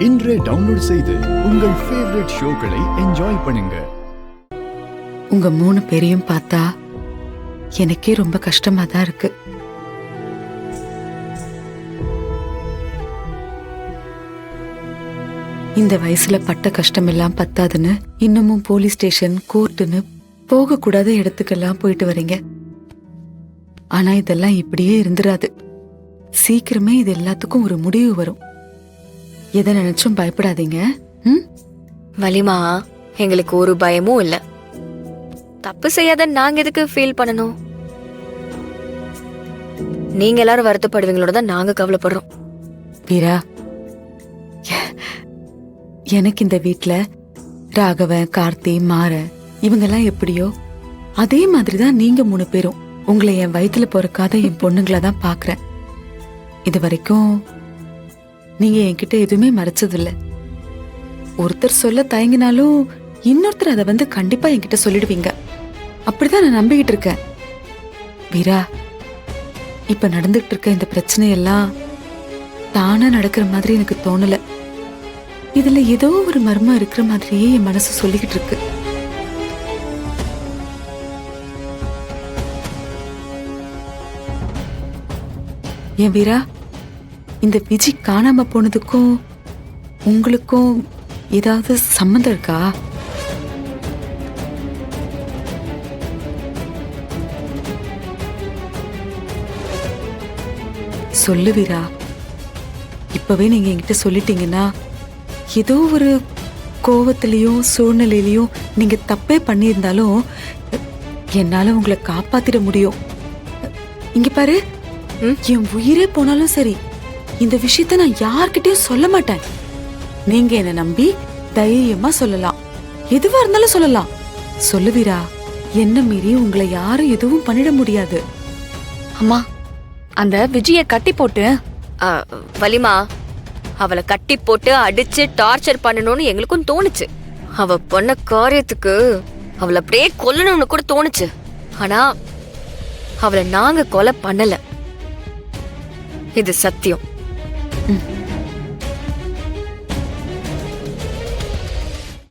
இன்றே டவுன்லோட் செய்து உங்கள் ஃபேவரட் ஷோக்களை என்ஜாய் பண்ணுங்க. உங்க 3 பேரையும் பார்த்தா எனக்கே ரொம்ப கஷ்டமா தான் இருக்கு. இந்த வயசுல பட்ட கஷ்டம் எல்லாம் பத்தாதுன்னு இன்னமும் போலீஸ் ஸ்டேஷன், கோர்ட்டுன்னு போக கூடாத இடத்துக்கெல்லாம் போயிட்டு வரீங்க. ஆனா இதெல்லாம் இப்படியே இருந்துராது. சீக்கிரமே இது எல்லாத்துக்கும் ஒரு முடிவு வரும். எதை நினைச்சும் பயப்படாதீங்க. வலிமா, எங்களுக்கு ஒரு பயமும் இல்ல. தப்பு செய்யாத நாங்க எதுக்கு ஃபீல் பண்ணணும்? நீங்க எல்லாரும் வருத்தப்படுவீங்களோட தான் நாங்க கவலைப்படுறோம். வீரா, எனக்கு இந்த வீட்ல ராகவன், கார்த்தி, மாற இவங்கெல்லாம் எப்படியோ அதே மாதிரிதான் நீங்க 3 பேரும். உங்களை என் வயித்துல பிறக்காத என் பொண்ணுங்களை தான் பாக்குறேன். இது வரைக்கும் நீங்க என்கிட்ட எதுவுமே மறைச்சதில்ல. ஒருத்தர் சொல்ல தயங்கினாலும் இன்னொருத்தர் அதை வந்து கண்டிப்பா என்கிட்ட சொல்லிடுவீங்க. அப்படிதான் நான் நம்பிக்கிட்டு இருக்கேன். வீரா, இப்ப நடந்துகிட்டு இருக்க இந்த பிரச்சனையெல்லாம் தானா நடக்கிற மாதிரி எனக்கு தோணல. இதுல ஏதோ ஒரு மர்மம் இருக்கிற மாதிரியே என் மனசு சொல்லிக்கிட்டு இருக்கு. ஏன் வீரா, இந்த விஜி காணாம போனதுக்கும் உங்களுக்கும் ஏதாவது சம்மந்தம் இருக்கா? சொல்லு வீரா. இப்பவே நீங்க என்கிட்ட சொல்லிட்டீங்கன்னா ஏதோ ஒரு கோவத்திலையும் சூழ்நிலையிலையும் நீங்க தப்பே பண்ணியிருந்தாலும் என்னால உங்களை காப்பாத்திட முடியும். இங்க பாரு, என் உயிரே போனாலும் சரி இந்த விஷயத்த நான் யார்கிட்டயும் சொல்ல மாட்டேன். நீங்க என்ன நம்பி தைரியமா சொல்லலாம். எதுவா இருந்தாலும் சொல்லலாம். சொல்லு வீரா. என்ன மீறி உங்களை யாரும் எதுவும் பண்ணிட முடியாது. அம்மா, அந்த விஜய கட்டி போட்டு வலிமா, அவளை கட்டி போட்டு அடிச்சு டார்ச்சர் பண்ணணும்னு எங்களுக்கும் தோணுச்சு. அவ பண்ண காரியத்துக்கு அவளை அப்படியே கொல்லணும்னு கூட தோணுச்சு. ஆனா அவளை நாங்க கொலை பண்ணல. இது சத்தியம்.